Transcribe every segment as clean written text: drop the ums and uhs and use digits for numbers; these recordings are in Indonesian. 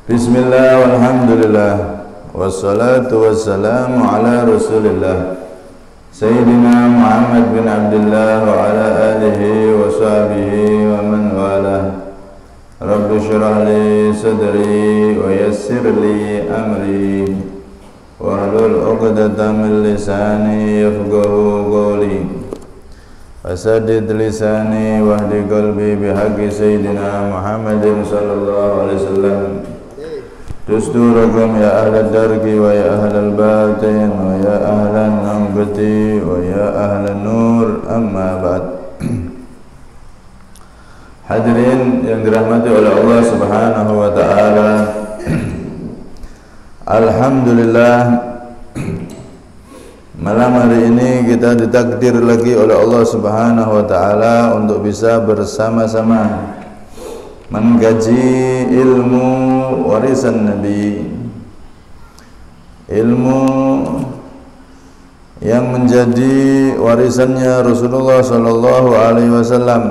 Bismillah walhamdulillah wassalatu wassalamu ala rasulillah Sayyidina Muhammad bin Abdullah wa ala alihi wa sahbihi wa man walah. Rabbi syrah li sadri wa yassir li amri wahlul 'uqdatam min lisani yafqahu qawli wasaddid lisani wahdi qalbi bihaqqi Sayyidina Muhammadin sallallahu alaihi wasallam. Dusturakum ya ahlal dargi wa ya ahlal batin wa ya ahlan nambati wa ya ahlan nur, amma ba'd. Hadirin yang dirahmati oleh Allah subhanahu wa ta'ala, alhamdulillah, malam hari ini kita ditakdir lagi oleh Allah subhanahu wa ta'ala untuk bisa bersama-sama mengkaji ilmu warisan Nabi, ilmu yang menjadi warisannya Rasulullah sallallahu alaihi wasallam,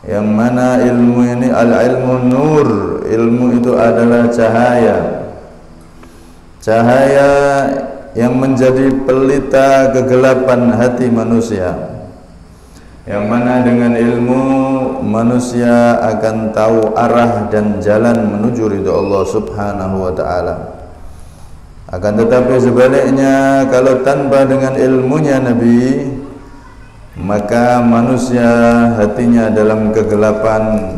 yang mana ilmu ini al-ilmu nur, ilmu itu adalah cahaya, cahaya yang menjadi pelita kegelapan hati manusia, yang mana dengan ilmu manusia akan tahu arah dan jalan menuju ridha Allah subhanahu wa ta'ala. Akan tetapi sebaliknya, kalau tanpa dengan ilmunya Nabi, maka manusia hatinya dalam kegelapan,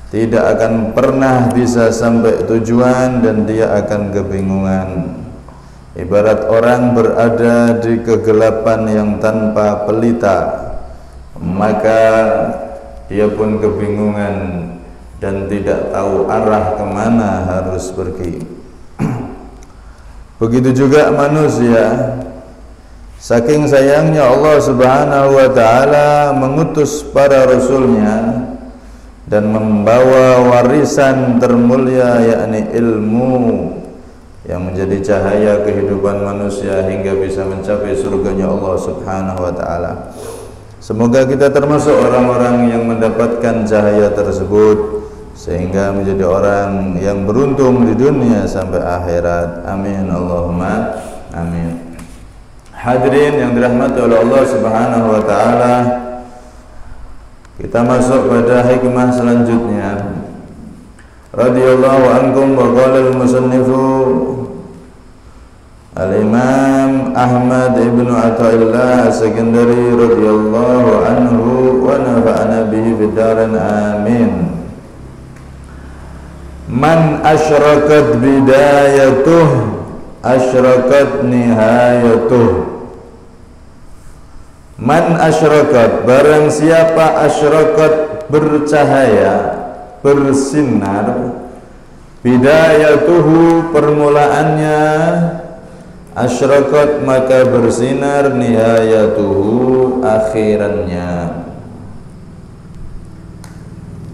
tidak akan pernah bisa sampai tujuan dan dia akan kebingungan. Ibarat orang berada di kegelapan yang tanpa pelita, maka dia pun kebingungan dan tidak tahu arah kemana harus pergi. Begitu juga manusia, saking sayangnya Allah subhanahu wa ta'ala mengutus para rasulnya dan membawa warisan termulia, yakni ilmu yang menjadi cahaya kehidupan manusia hingga bisa mencapai surganya Allah subhanahu wa ta'ala. Semoga kita termasuk orang-orang yang mendapatkan cahaya tersebut sehingga menjadi orang yang beruntung di dunia sampai akhirat. Amin Allahumma amin. Hadirin yang dirahmati oleh Allah subhanahu wa ta'ala, kita masuk pada hikmah selanjutnya. Radhiyallahu ankum wa qala al-musannifu Al-Imam Ahmad ibn Athaillah As-Sakandari radhiyallahu anhu wa nafa'ana bihi bidaran amin. Man asyrakat bidayatuh asyrakat nihayatuh. Man asyrakat, barang siapa asyrakat bercahaya, bersinar, bidayatuhu permulaannya, asyrakat maka bersinar, nihayatuhu akhirannya.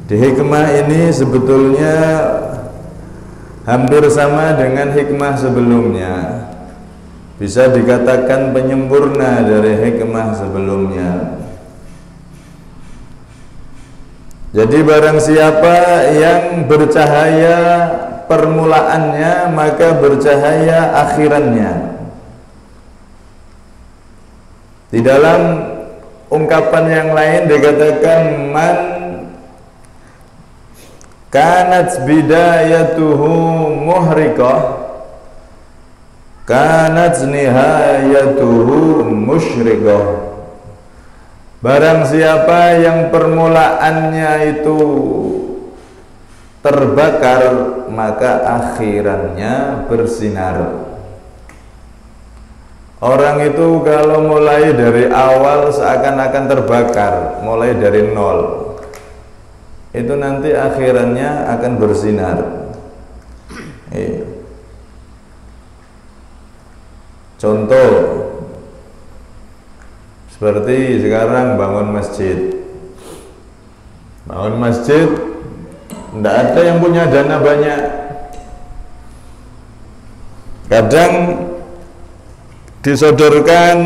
Di hikmah ini sebetulnya hampir sama dengan hikmah sebelumnya, bisa dikatakan penyempurna dari hikmah sebelumnya. Jadi barang siapa yang bercahaya permulaannya, maka bercahaya akhirannya. Di dalam ungkapan yang lain dikatakan man kanat bidayatuhu muhriqah kanat nihayatuhu musyriqah. Barang siapa yang permulaannya itu terbakar, maka akhirannya bersinar. Orang itu kalau mulai dari awal seakan-akan terbakar, mulai dari nol, itu nanti akhirannya akan bersinar. Contoh seperti sekarang bangun masjid. Bangun masjid, tidak ada yang punya dana banyak. Kadang disodorkan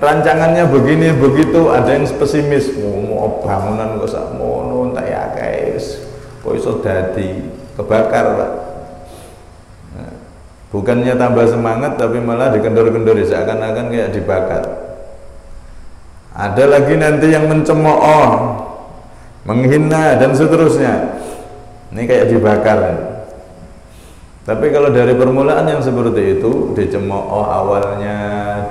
rancangannya begini begitu, ada yang pesimis, mau bangunan kok sakmono entek ya guys, kok iso dadi. kebakar Pak. Nah, bukannya tambah semangat tapi malah dikendor-kendori seakan-akan kayak dibakar. Ada lagi nanti yang mencemooh, menghina dan seterusnya. Ini kayak dibakar. Tapi kalau dari permulaan yang seperti itu, dicemooh awalnya,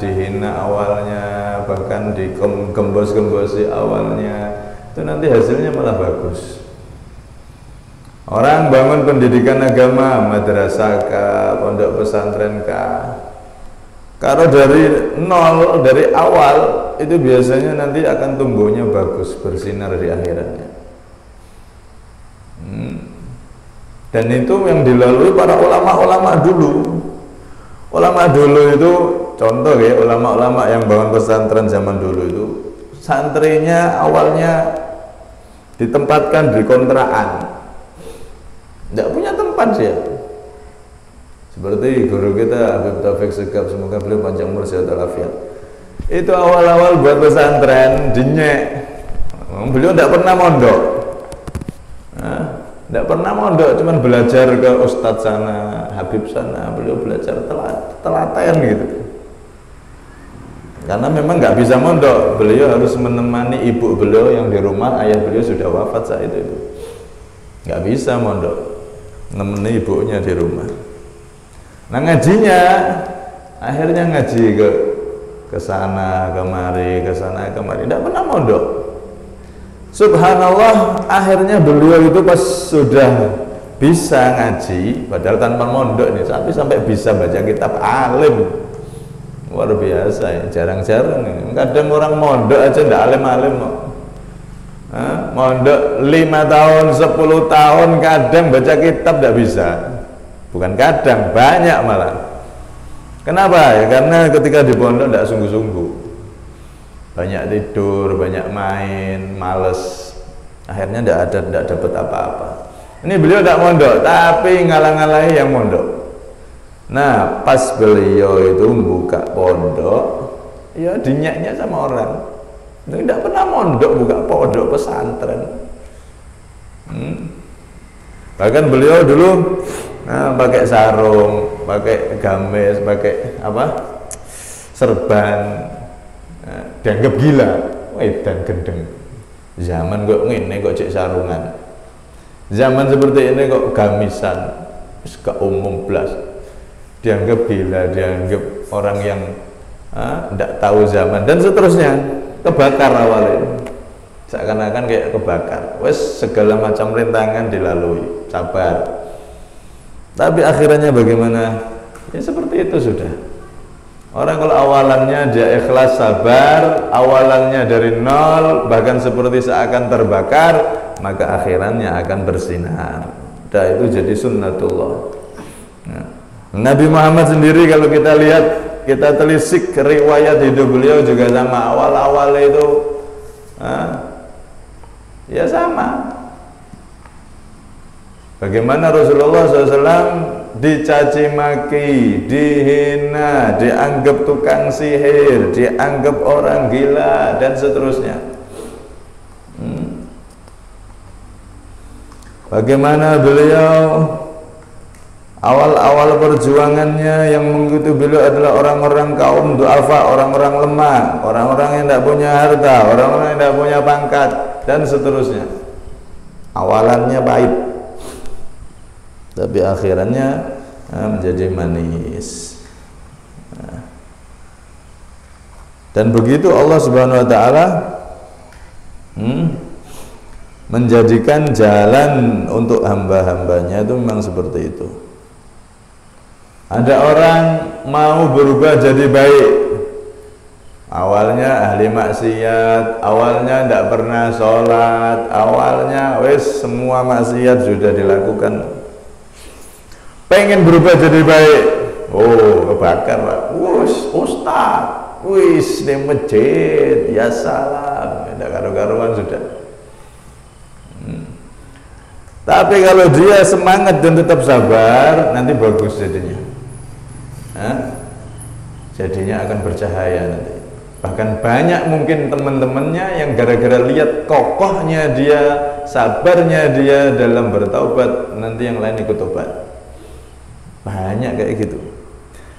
dihina awalnya, bahkan digembos-gembosi awalnya, itu nanti hasilnya malah bagus. Orang bangun pendidikan agama, madrasah kah, pondok pesantren kah, kalau dari nol, dari awal, itu biasanya nanti akan tumbuhnya bagus, bersinar di akhiratnya. Dan itu yang dilalui para ulama-ulama dulu. Ulama dulu itu contoh ya, ulama-ulama yang bangun pesantren zaman dulu itu, santrinya awalnya ditempatkan di kontrakan, tidak punya tempat dia. Seperti guru kita Habib Taufik Segaf, semoga beliau panjang umur sehat walafiat. Itu awal-awal buat pesantren dinyek. Beliau tidak pernah mondok. Tidak pernah mondok, cuman belajar ke ustadz sana, Habib sana, beliau belajar telaten gitu. Karena memang nggak bisa mondok, beliau harus menemani ibu beliau yang di rumah, ayah beliau sudah wafat saat itu. Nggak bisa mondok, nemeni ibunya di rumah. Nah ngajinya, akhirnya ngaji ke sana kemari, ke sana kemari, tidak pernah mondok. Subhanallah, akhirnya beliau itu pas sudah bisa ngaji, padahal tanpa mondok nih, tapi sampai bisa baca kitab alim, luar biasa ya, jarang-jarang. Kadang orang mondok aja ndak alim-alim kok. Mondok 5 tahun, 10 tahun, kadang baca kitab ndak bisa. Bukan kadang, banyak malah. Kenapa? Ya karena ketika di pondok ndak sungguh-sungguh. Banyak tidur, banyak main, males, akhirnya tidak dapat apa-apa. Ini beliau tidak mondok, tapi ngalang-ngalangi yang mondok. Nah, pas beliau itu buka pondok, ya dinyaknya sama orang. Tidak pernah mondok, buka pondok pesantren. Bahkan beliau dulu pakai sarung, pakai gamis, pakai apa? Serban. Dianggap gila, dan gendeng. Zaman kok ngene kok cek sarungan. Zaman seperti ini kok gamisan, gak umum belas. Dianggap gila, dianggap orang yang tidak tahu zaman dan seterusnya. Kebakar awalnya, seakan-akan kayak kebakar. Wes segala macam rintangan dilalui, sabar. Tapi akhirannya bagaimana? Ya seperti itu sudah. Orang kalau awalannya dia ikhlas sabar, awalannya dari nol, bahkan seperti seakan terbakar, maka akhirannya akan bersinar. Dan itu jadi sunnatullah. Nah, Nabi Muhammad sendiri kalau kita lihat, kita telisik riwayat hidup beliau juga sama. Awal-awal itu ya sama. Bagaimana Rasulullah SAW dicaci maki, dihina, dianggap tukang sihir, dianggap orang gila dan seterusnya. Bagaimana beliau awal-awal perjuangannya yang mengikuti beliau adalah orang-orang kaum du'afa, orang-orang lemah, orang-orang yang tidak punya harta, orang-orang yang tidak punya pangkat dan seterusnya. Awalannya pahit, tapi akhirannya menjadi manis. Dan begitu Allah Subhanahu wa taala menjadikan jalan untuk hamba-hambanya itu memang seperti itu. Ada orang mau berubah jadi baik, awalnya ahli maksiat, awalnya tidak pernah sholat, awalnya wis semua maksiat sudah dilakukan. Pengen berubah jadi baik, oh kebakar Pak. Ustaz, wis di masjid, ya salam, tidak karu-karuan sudah. Tapi kalau dia semangat dan tetap sabar, nanti bagus jadinya. Jadinya akan bercahaya nanti. Bahkan banyak mungkin teman-temannya yang gara-gara lihat kokohnya dia, sabarnya dia dalam bertaubat, nanti yang lain ikut tobat. Banyak kayak gitu.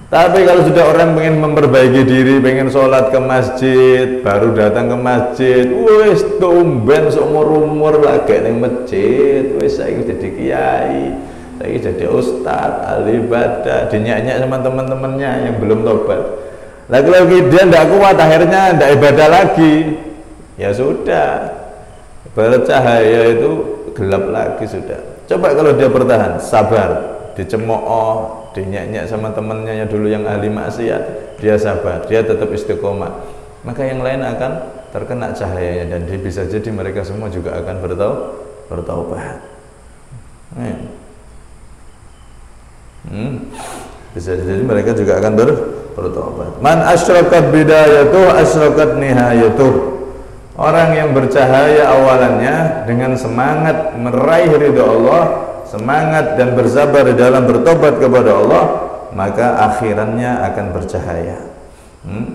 Tapi kalau sudah orang pengen memperbaiki diri, pengen sholat ke masjid, baru datang ke masjid, wis tumben seumur-umur lagi neng masjid, wis saya jadi kiai, saya jadi ustadz, ahli ibadah, dinyak-nyak sama teman-temannya yang belum tobat. Lagi-lagi dia tidak kuat, akhirnya tidak ibadah lagi, ya sudah, bercahaya itu gelap lagi sudah. Coba kalau dia bertahan, sabar, dicemooh, dinyak-nyak sama temannya yang dulu yang ahli maksiat, dia sabar, dia tetap istiqomah, maka yang lain akan terkena cahayanya, dan bisa jadi mereka semua juga akan bertaubat. Bisa jadi mereka juga akan bertaubat. Man asyrakat bidayatuh asyrakat nihayatuh. Orang yang bercahaya awalannya dengan semangat meraih ridha Allah, semangat dan bersabar di dalam bertobat kepada Allah, maka akhirannya akan bercahaya.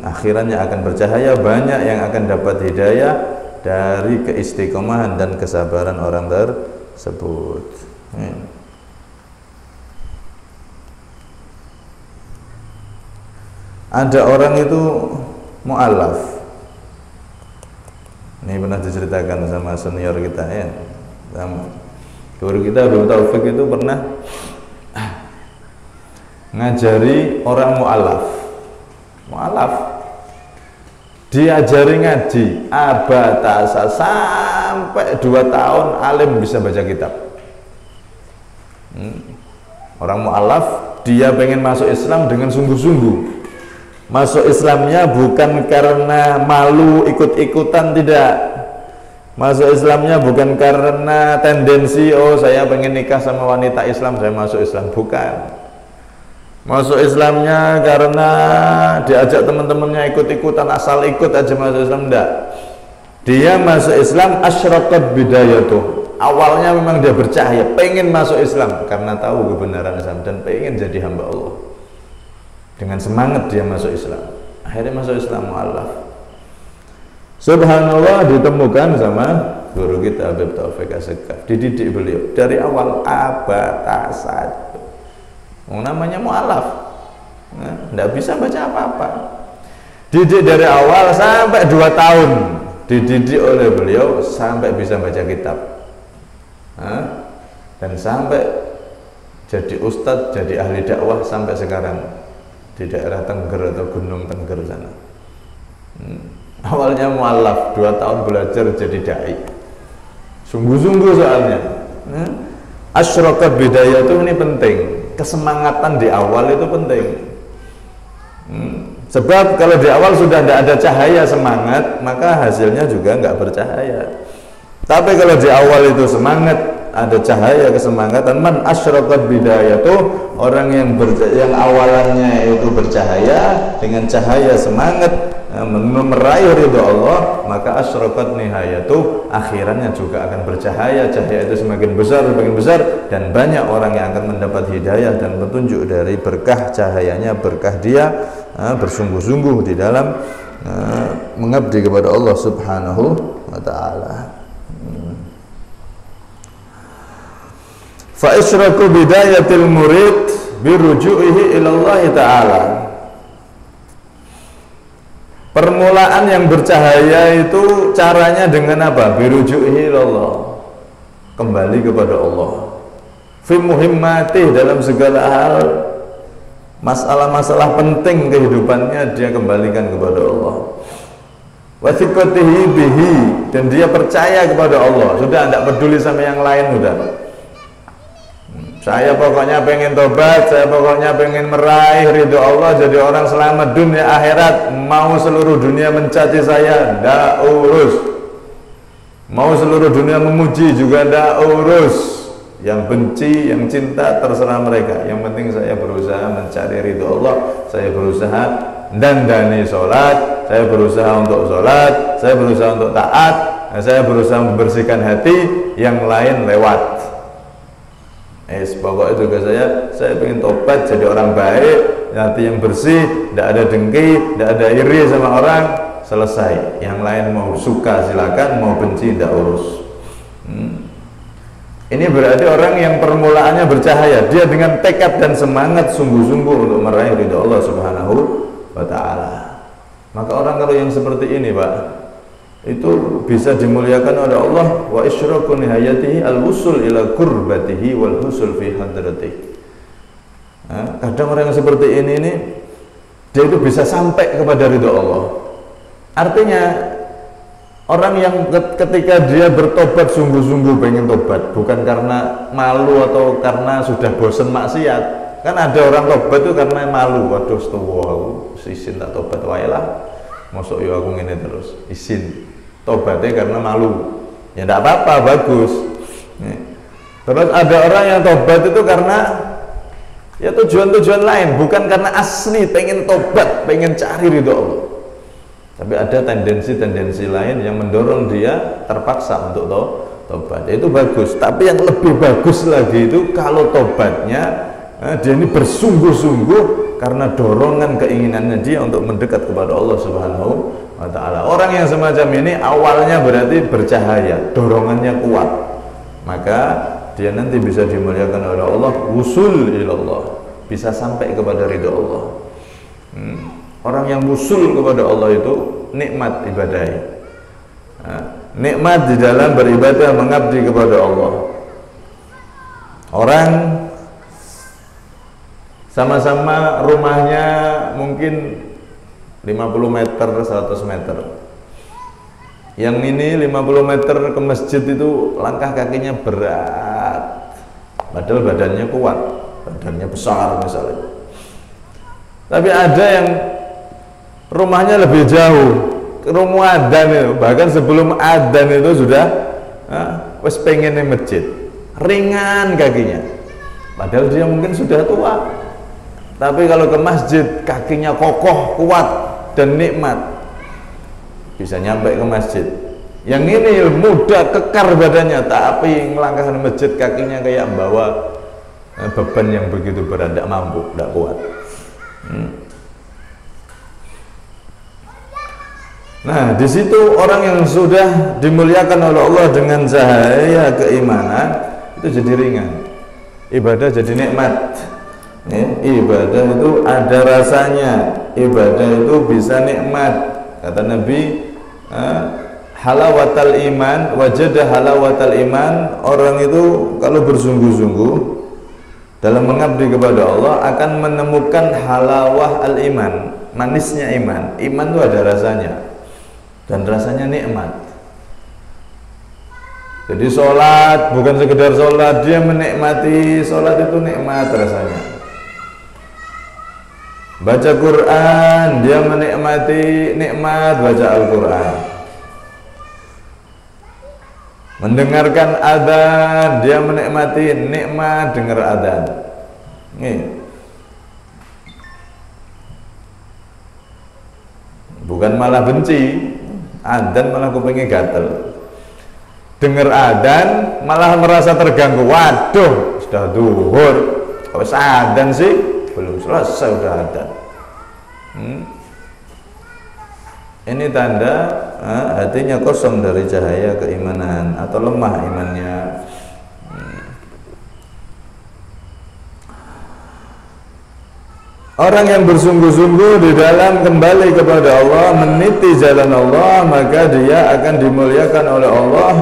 Akhirannya akan bercahaya, banyak yang akan dapat hidayah dari keistiqomahan dan kesabaran orang tersebut. Ada orang itu mu'alaf. Ini pernah diceritakan sama senior kita ya. Guru kita Abdul Taufik itu pernah ngajari orang mu'alaf. Mu'alaf diajari ngaji abatasa sampai 2 tahun alim bisa baca kitab. Orang mu'alaf dia pengen masuk Islam dengan sungguh-sungguh. Masuk Islamnya bukan karena malu ikut-ikutan, tidak. Masuk Islamnya bukan karena tendensi, oh saya pengen nikah sama wanita Islam, saya masuk Islam, bukan. Masuk Islamnya karena diajak teman-temannya ikut-ikutan, asal ikut aja masuk Islam, enggak. Dia masuk Islam asyraqat bidayatuh. Awalnya memang dia bercahaya, pengen masuk Islam karena tahu kebenaran Islam dan pengen jadi hamba Allah. Dengan semangat dia masuk Islam, akhirnya masuk Islam mu'alaf. Subhanallah, ditemukan sama guru kita Habib Taufik As-Sekaf, dididik beliau dari awal abatasat. Namanya mu'alaf, tidak bisa baca apa-apa. Didik dari awal sampai 2 tahun, dididik oleh beliau sampai bisa baca kitab, dan sampai jadi ustadz, jadi ahli dakwah sampai sekarang di daerah Tengger atau Gunung Tengger sana. Awalnya mu'alaf, 2 tahun belajar jadi dai, sungguh-sungguh soalnya. Asyraqat bidayah itu ini penting, kesemangatan di awal itu penting. Sebab kalau di awal sudah tidak ada cahaya semangat, maka hasilnya juga nggak bercahaya. Tapi kalau di awal itu semangat, ada cahaya kesemangatan, man asyraqat bidayatuh, orang yang awalannya itu bercahaya dengan cahaya semangat meraih ridha Allah, maka asyraqat nihayatuh, akhirannya juga akan bercahaya, cahaya itu semakin besar, dan banyak orang yang akan mendapat hidayah dan petunjuk dari berkah cahayanya, berkah dia bersungguh-sungguh di dalam mengabdi kepada Allah Subhanahu wa ta'ala. Fa isyraku bidayatil murid biruju'ihi ilallah ta'ala. Permulaan yang bercahaya itu caranya dengan apa? Biruju'ihi ilallah, kembali kepada Allah. Fi muhimmatih, dalam segala hal, masalah-masalah penting kehidupannya dia kembalikan kepada Allah. Wa thiqatihi bihi, dan dia percaya kepada Allah, sudah tidak peduli sama yang lain, sudah. Saya pokoknya pengen tobat, saya pokoknya pengen meraih ridho Allah, jadi orang selamat dunia akhirat. Mau seluruh dunia mencaci saya, ndak urus. Mau seluruh dunia memuji juga ndak urus. Yang benci, yang cinta, terserah mereka. Yang penting saya berusaha mencari ridho Allah, saya berusaha dandani sholat, saya berusaha untuk sholat, saya berusaha untuk taat, saya berusaha membersihkan hati, yang lain lewat. Pokoknya juga saya pengen tobat jadi orang baik, hati yang bersih, tidak ada dengki, tidak ada iri sama orang, selesai. Yang lain mau suka silakan, mau benci tidak urus. Ini berarti orang yang permulaannya bercahaya, dia dengan tekad dan semangat sungguh-sungguh untuk meraih ridha Allah Subhanahu wa ta'ala. Maka orang kalau yang seperti ini, Pak, itu bisa dimuliakan oleh Allah. Wa isyraku nihayatihi al-wusul ila kurbatihi wal husul fi hadratihi. Kadang orang yang seperti ini nih, dia itu bisa sampai kepada ridha Allah. Artinya orang yang ketika dia bertobat sungguh-sungguh pengen tobat, bukan karena malu atau karena sudah bosan maksiat. Kan ada orang tobat itu karena malu. Waduh, aku isin tak tobat wae lah. Mosok yo aku ngene terus. Isin. Tobatnya karena malu. Ya tidak apa-apa, bagus. Terus ada orang yang tobat itu karena ya tujuan-tujuan lain, bukan karena asli pengen tobat, pengen cari ridho Allah. Tapi ada tendensi-tendensi lain yang mendorong dia terpaksa untuk tobat. Itu bagus. Tapi yang lebih bagus lagi itu kalau tobatnya dia ini bersungguh-sungguh karena dorongan keinginannya dia untuk mendekat kepada Allah Subhanahu wa ta'ala. Orang yang semacam ini awalnya berarti bercahaya, dorongannya kuat, maka dia nanti bisa dimuliakan oleh Allah, wusul ilallah, bisa sampai kepada ridha Allah. Orang yang wusul kepada Allah itu nikmat ibadah. Nikmat di dalam beribadah mengabdi kepada Allah. Orang sama-sama rumahnya mungkin 50 meter, 100 meter. Yang ini 50 meter ke masjid itu langkah kakinya berat, padahal badannya kuat, badannya besar misalnya. Tapi ada yang rumahnya lebih jauh, rumah adzan itu, bahkan sebelum adzan itu sudah wes pengennya masjid, ringan kakinya, padahal dia mungkin sudah tua. Tapi kalau ke masjid kakinya kokoh, kuat dan nikmat, bisa nyampe ke masjid. Yang ini mudah, kekar badannya, tapi melangkah ke masjid kakinya kayak membawa beban yang begitu berat, tidak mampu, tidak kuat. Nah, di situ orang yang sudah dimuliakan oleh Allah dengan cahaya keimanan itu jadi ringan, ibadah jadi nikmat. Ibadah itu ada rasanya, ibadah itu bisa nikmat. Kata Nabi, halawatal iman, wajadah halawatal iman. Orang itu kalau bersungguh-sungguh dalam mengabdi kepada Allah akan menemukan halawah al-iman, manisnya iman. Iman itu ada rasanya, dan rasanya nikmat. Jadi sholat bukan sekedar sholat, dia menikmati sholat itu nikmat rasanya. Baca Quran, dia menikmati nikmat baca Al-Quran. Mendengarkan adzan, dia menikmati nikmat dengar adzan. Bukan malah benci, adzan malah kupingnya gatel. Dengar adzan malah merasa terganggu. Waduh, sudah zuhur, kok adzan sih? Belum selesai udah adzan. Ini tanda hatinya kosong dari cahaya keimanan atau lemah imannya. Orang yang bersungguh-sungguh di dalam kembali kepada Allah, meniti jalan Allah, maka dia akan dimuliakan oleh Allah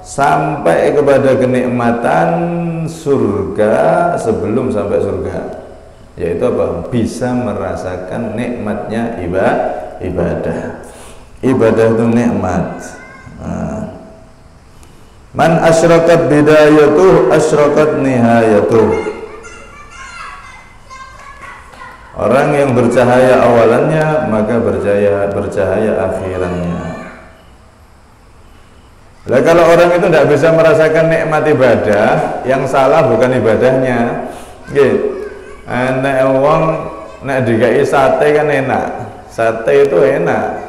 sampai kepada kenikmatan surga sebelum sampai surga. Yaitu apa? Bisa merasakan nikmatnya ibadah. Ibadah itu nikmat. Man asyrakat bidayatuh asyrakat nihayatuh. Orang yang bercahaya awalannya maka bercahaya akhirannya. Lah kalau orang itu tidak bisa merasakan nikmat ibadah, yang salah bukan ibadahnya. Nggih. Nek wong nek dikai sate kan enak. Sate itu enak.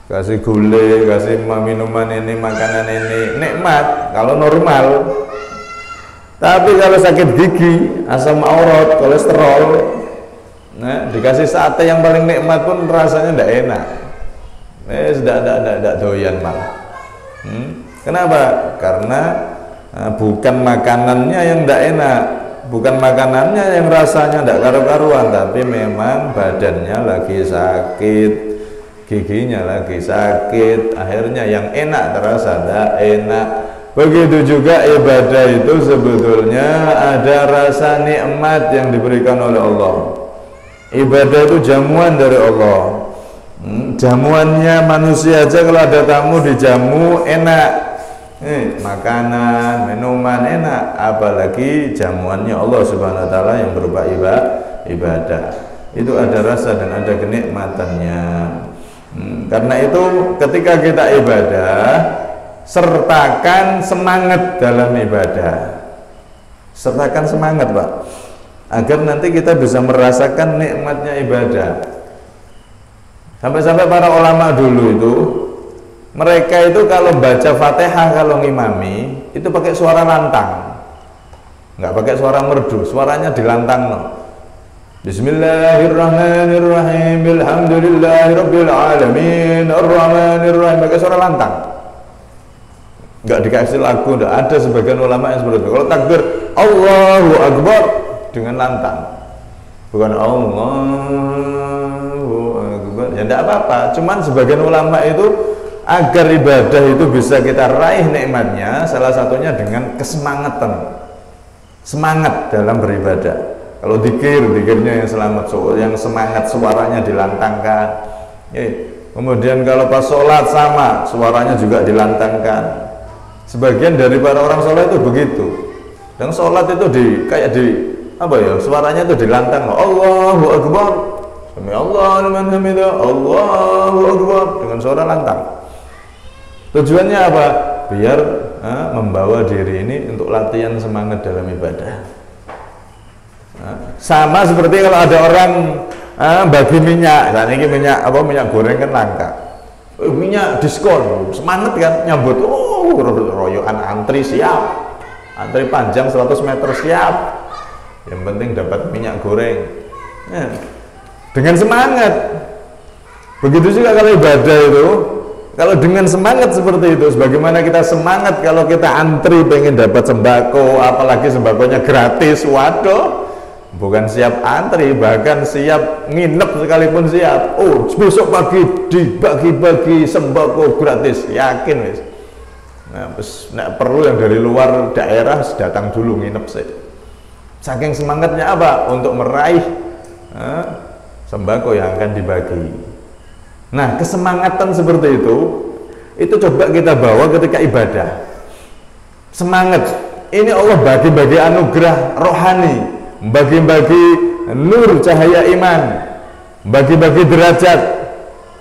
Kasih gulai, kasih minuman ini, makanan ini, nikmat kalau normal. Tapi kalau sakit gigi, asam urat, kolesterol, nah dikasih sate yang paling nikmat pun rasanya tidak enak. Tidak doyan malah. Kenapa? Karena bukan makanannya yang tidak enak, bukan makanannya yang rasanya tidak karu-karuan, tapi memang badannya lagi sakit, giginya lagi sakit, akhirnya yang enak terasa tidak enak. Begitu juga ibadah itu sebetulnya ada rasa nikmat yang diberikan oleh Allah. Ibadah itu jamuan dari Allah. Jamuannya manusia aja kalau ada tamu dijamu enak. Makanan, minuman enak, apalagi jamuannya Allah Subhanahu wa taala yang berupa ibadah. Itu ada rasa dan ada kenikmatannya. Karena itu ketika kita ibadah, sertakan semangat dalam ibadah. Sertakan semangat, Pak, agar nanti kita bisa merasakan nikmatnya ibadah. Sampai-sampai para ulama dulu itu, mereka itu kalau baca Fatihah, kalau ngimami itu pakai suara lantang, nggak pakai suara merdu, suaranya dilantang, no. Bismillahirrahmanirrahim, alhamdulillahirabbil alamin, arrahmanirrahim, pakai suara lantang, nggak dikasih lagu. Nggak ada sebagian ulama yang seperti itu. Kalau takbir Allahu Akbar dengan lantang, bukan Allahu Akbar, ya tidak apa-apa. Cuman sebagian ulama itu agar ibadah itu bisa kita raih nikmatnya, salah satunya dengan kesemangatan, semangat dalam beribadah. Kalau dikirnya yang selamat, yang semangat, suaranya dilantangkan. Kemudian kalau pas sholat sama, suaranya juga dilantangkan. Sebagian dari para orang sholat itu begitu. Dan sholat itu suaranya itu dilantang. Allahu Akbar, Sami Allahu liman hamidah, Allahu Akbar, dengan suara lantang. Tujuannya apa? Biar membawa diri ini untuk latihan semangat dalam ibadah. Sama seperti kalau ada orang bagi minyak, dan ini minyak goreng kan langka, minyak diskon, semangat kan nyambut, royokan antri siap, antri panjang 100 meter siap, yang penting dapat minyak goreng, dengan semangat. Begitu juga kalau ibadah itu, kalau dengan semangat seperti itu, sebagaimana kita semangat kalau kita antri pengen dapat sembako, apalagi sembakonya gratis, waduh, bukan siap antri, bahkan siap nginep sekalipun siap. Oh, besok pagi dibagi-bagi sembako gratis, yakin wis. Nah, perlu yang dari luar daerah datang dulu nginep sih. Saking semangatnya apa? Untuk meraih sembako yang akan dibagi. Nah, kesemangatan seperti itu coba kita bawa ketika ibadah. Semangat ini Allah bagi-bagi anugerah rohani, bagi-bagi nur cahaya iman, bagi-bagi derajat.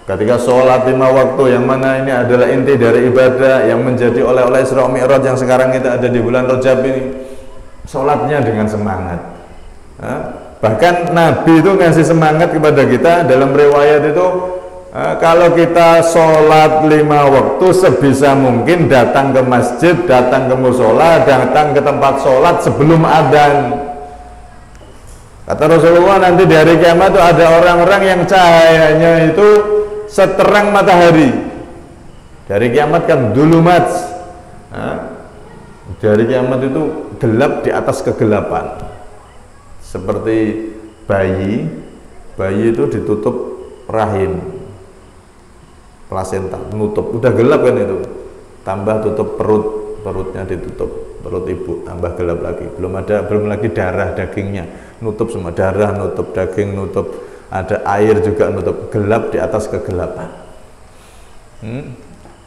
Ketika sholat 5 waktu, yang mana ini adalah inti dari ibadah yang menjadi oleh-oleh Isra Mi'raj yang sekarang kita ada di bulan Rajab ini, sholatnya dengan semangat. Bahkan Nabi itu ngasih semangat kepada kita dalam riwayat itu. Kalau kita sholat 5 waktu, sebisa mungkin datang ke masjid, datang ke musola, datang ke tempat sholat sebelum adzan. Kata Rasulullah, nanti di hari kiamat itu ada orang-orang yang cahayanya itu seterang matahari. Dari kiamat kan dulumat. Dari kiamat itu gelap di atas kegelapan. Seperti bayi itu ditutup rahim, plasenta, nutup, udah gelap kan itu, tambah tutup perutnya ditutup, perut ibu tambah gelap lagi, belum lagi darah dagingnya nutup semua, darah nutup, daging nutup, ada air juga nutup, gelap di atas kegelapan.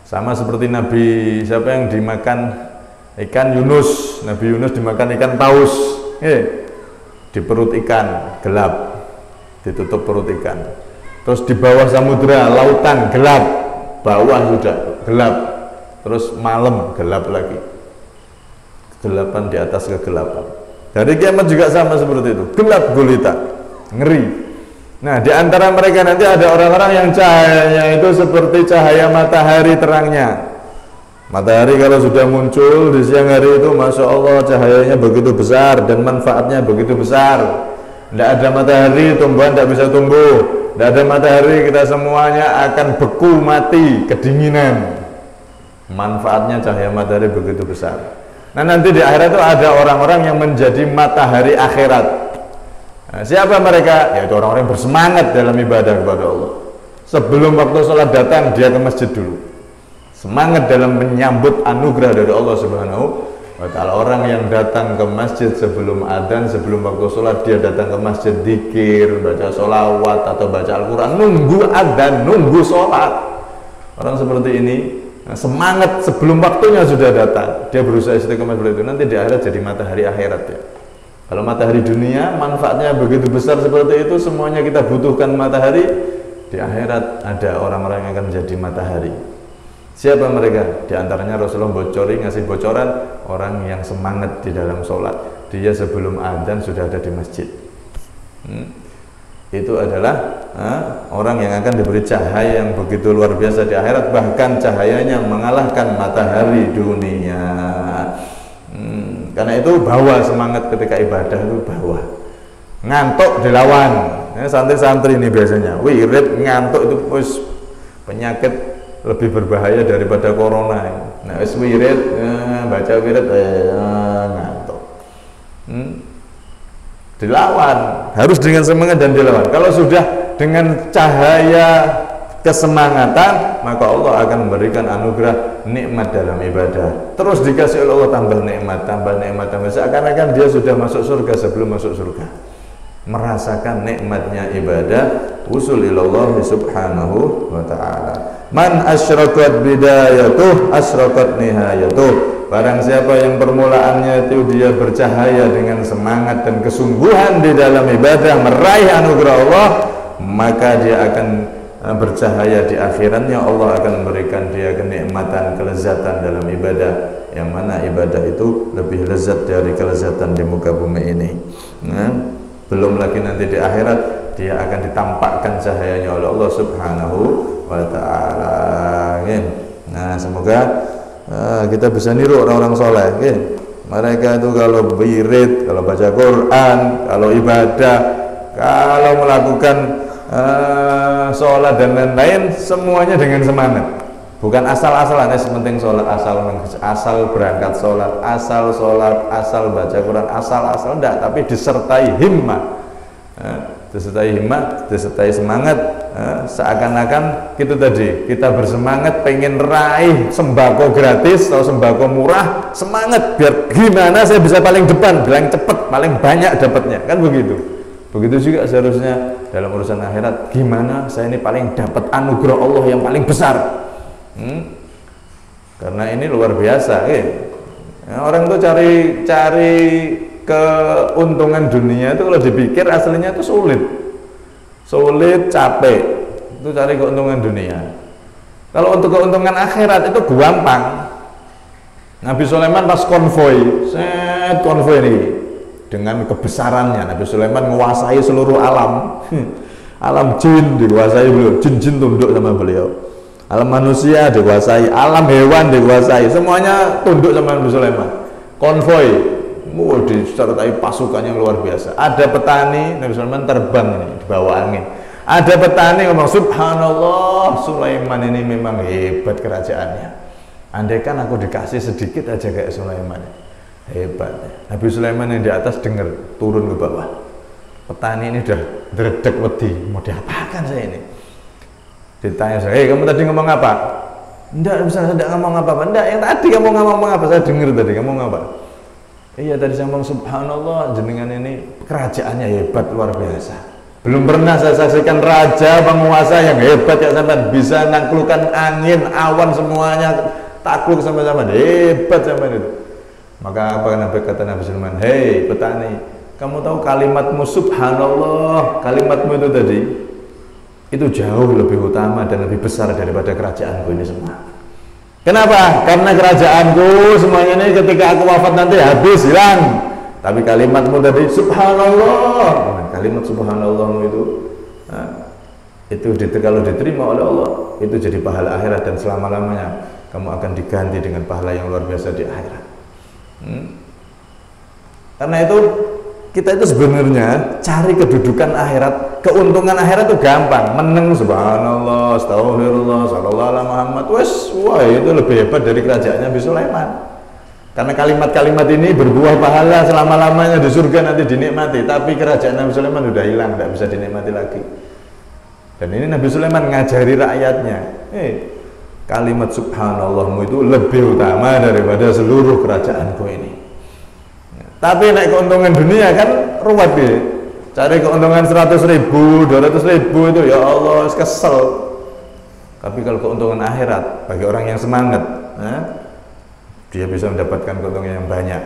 Sama seperti Nabi siapa yang dimakan ikan Yunus, Nabi Yunus dimakan ikan paus, di perut ikan gelap, ditutup perut ikan. Terus di bawah samudra, lautan gelap, bawah sudah gelap, terus malam gelap lagi, kegelapan di atas kegelapan. Dari kiamat juga sama seperti itu, gelap gulita, ngeri. Nah, di antara mereka nanti ada orang-orang yang cahayanya itu seperti cahaya matahari terangnya. Matahari kalau sudah muncul di siang hari itu, Masya Allah, cahayanya begitu besar dan manfaatnya begitu besar. Tidak ada matahari, tumbuhan tidak bisa tumbuh. tidak ada matahari, kita semuanya akan beku mati, kedinginan. Manfaatnya cahaya matahari begitu besar. Nah, nanti di akhirat itu ada orang-orang yang menjadi matahari akhirat. Nah, siapa mereka? Yaitu orang-orang yang bersemangat dalam ibadah kepada Allah. Sebelum waktu sholat datang, dia ke masjid dulu. Semangat dalam menyambut anugerah dari Allah Subhanahu wa ta'ala. Orang yang datang ke masjid sebelum adzan, sebelum waktu sholat, dia datang ke masjid dzikir, baca sholawat atau baca Al-Quran, nunggu adzan, nunggu sholat. Orang seperti ini semangat sebelum waktunya sudah datang, dia berusaha istiqomah seperti itu. Nanti di akhirat jadi matahari akhirat ya. Kalau matahari dunia manfaatnya begitu besar seperti itu, semuanya kita butuhkan matahari. Di akhirat ada orang-orang yang akan menjadi matahari. Siapa mereka? Di antaranya Rasulullah ngasih bocoran orang yang semangat di dalam sholat. Dia sebelum adzan sudah ada di masjid. Itu adalah orang yang akan diberi cahaya yang begitu luar biasa di akhirat, bahkan cahayanya mengalahkan matahari dunia. Karena itu bawa semangat ketika ibadah, itu bawa. Ngantuk dilawan. Santri-santri ini biasanya wirid ngantuk itu penyakit lebih berbahaya daripada corona. Nah, wirid baca wirid ngantuk. Dilawan, harus dengan semangat dan dilawan. Kalau sudah dengan cahaya kesemangatan, maka Allah akan memberikan anugerah nikmat dalam ibadah. Terus dikasih oleh Allah tambah nikmat, seakan-akan dia sudah masuk surga sebelum masuk surga. Merasakan nikmatnya ibadah, usul ilallah subhanahu wa ta'ala. Man asyraqat bidayatuh asyraqat nihayatuh. Barang siapa yang permulaannya itu dia bercahaya dengan semangat dan kesungguhan di dalam ibadah, meraih anugerah Allah, maka dia akan bercahaya di akhiratnya. Allah akan memberikan dia kenikmatan, kelezatan dalam ibadah, yang mana ibadah itu lebih lezat dari kelezatan di muka bumi ini. Belum lagi nanti di akhirat dia akan ditampakkan cahayanya oleh Allah Subhanahu wa ta'ala. Nah, semoga kita bisa niru orang-orang soleh. Mereka itu kalau wirid, kalau baca Quran, kalau ibadah, kalau melakukan sholat dan lain-lain, semuanya dengan semangat. Bukan asal-asalan, sepenting sholat, asal berangkat sholat, asal baca Quran, asal enggak, tapi disertai himmah, disertai semangat, seakan-akan itu tadi, kita bersemangat pengen raih sembako gratis atau sembako murah, semangat biar gimana saya bisa paling depan, bilang cepet, paling banyak dapatnya, kan begitu. Begitu juga seharusnya dalam urusan akhirat, gimana saya ini paling dapat anugerah Allah yang paling besar. Karena ini luar biasa, orang tuh cari keuntungan dunia itu kalau dipikir aslinya itu sulit, capek. Itu cari keuntungan dunia. Kalau untuk keuntungan akhirat itu gampang. Nabi Sulaiman pas konvoy ini dengan kebesarannya, Nabi Sulaiman menguasai seluruh alam. Alam jin dikuasai beliau, jin tunduk sama beliau. Alam manusia dikuasai, alam hewan dikuasai, semuanya tunduk sama Nabi Sulaiman. Konvoy, disertai pasukan yang luar biasa. Ada petani, Nabi Sulaiman terbang ini di bawah angin. Ada petani ngomong, subhanallah, Sulaiman ini memang hebat kerajaannya. Andaikan aku dikasih sedikit aja kayak Sulaiman, hebat. Nabi Sulaiman yang di atas dengar, turun ke bawah. Petani ini udah dredeg wedi, mau diapakan saya ini? Ditanya saya, kamu tadi ngomong apa? Enggak, misalnya saya tidak ngomong apa-apa. Enggak, yang tadi kamu ngomong apa? Saya dengar tadi kamu ngomong apa? Iya, tadi saya ngomong subhanallah, jenengan ini kerajaannya hebat luar biasa. Belum pernah saya saksikan raja penguasa yang hebat ya sampai bisa naklukkan angin, awan semuanya takluk sama-sama. Hebat sampai itu. Maka apa kata Nabi Sulaiman? Hei petani, kamu tahu kalimatmu subhanallah, kalimatmu itu tadi itu jauh lebih utama dan lebih besar daripada kerajaanku ini semua. Kenapa? Karena kerajaanku semuanya ini ketika aku wafat nanti habis, hilang. Tapi kalimatmu tadi subhanallah, kalimat subhanallahmu itu kalau diterima oleh Allah, itu jadi pahala akhirat dan selama-lamanya kamu akan diganti dengan pahala yang luar biasa di akhirat. Karena itu kita itu sebenarnya cari kedudukan akhirat, keuntungan akhirat itu gampang, meneng subhanallah, astagfirullah, sallallahu alaihi Muhammad, wah itu lebih hebat dari kerajaannya Nabi Sulaiman. Karena kalimat-kalimat ini berbuah pahala selama-lamanya di surga nanti dinikmati, tapi kerajaan Nabi Sulaiman sudah hilang, tidak bisa dinikmati lagi. Dan ini Nabi Sulaiman ngajari rakyatnya, kalimat subhanallahmu itu lebih utama daripada seluruh kerajaanku ini. Tapi naik keuntungan dunia kan ruwet ya. Cari keuntungan 100.000, 200.000 itu ya Allah kesel. Tapi kalau keuntungan akhirat bagi orang yang semangat, dia bisa mendapatkan keuntungan yang banyak.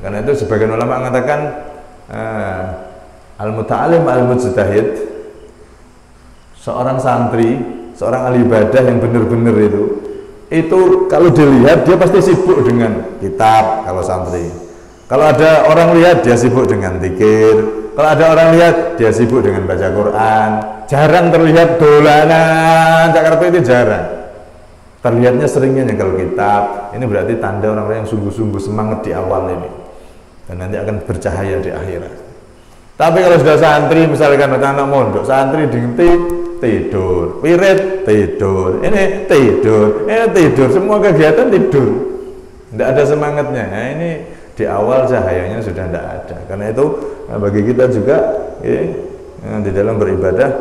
Karena itu sebagian ulama mengatakan al-muta'alim al-mujtahid, seorang santri, seorang ahli ibadah yang benar-benar itu kalau dilihat dia pasti sibuk dengan kitab kalau santri. Kalau ada orang lihat dia sibuk dengan zikir, kalau ada orang lihat dia sibuk dengan baca Quran. Jarang terlihat dolanan, Jakarta itu jarang. Terlihatnya seringnya nyekel kitab. Ini berarti tanda orang-orang yang sungguh-sungguh semangat di awal ini, dan nanti akan bercahaya di akhirat. Tapi kalau sudah santri, misalkan anak mondok, santri tidur, wirid tidur, ini tidur, semua kegiatan tidur, tidak ada semangatnya. Nah, ini di awal cahayanya sudah tidak ada. Karena itu bagi kita juga di dalam beribadah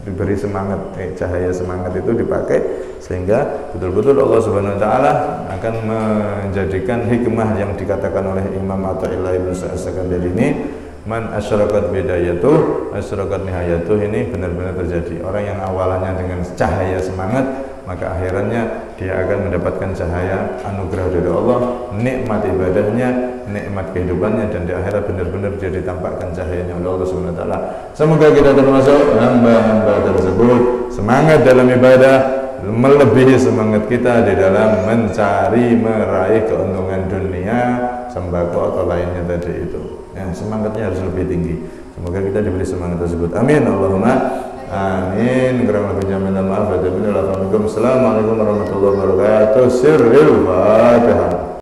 diberi semangat, cahaya semangat itu dipakai sehingga betul-betul Allah Subhanahu Wa Taala akan menjadikan hikmah yang dikatakan oleh Imam Athaillah Ibn Sa'ad ini, man asyrakat bidayatuh asyrakat nihayatuh, ini benar-benar terjadi. Orang yang awalannya dengan cahaya semangat, maka akhirannya dia akan mendapatkan cahaya anugerah dari Allah, nikmat ibadahnya, nikmat kehidupannya, dan di akhirat benar-benar dia ditampakkan cahayanya oleh Allah Subhanahu Wa Taala. Semoga kita termasuk hamba-hamba tersebut, semangat dalam ibadah melebihi semangat kita di dalam mencari meraih keuntungan dunia, sembako atau lainnya tadi itu. Semangatnya harus lebih tinggi. Semoga kita diberi semangat tersebut. Amin. Allahumma amin. Kurang lebihnya minta maaf. Assalamualaikum warahmatullahi wabarakatuh. Sirril Fatihah.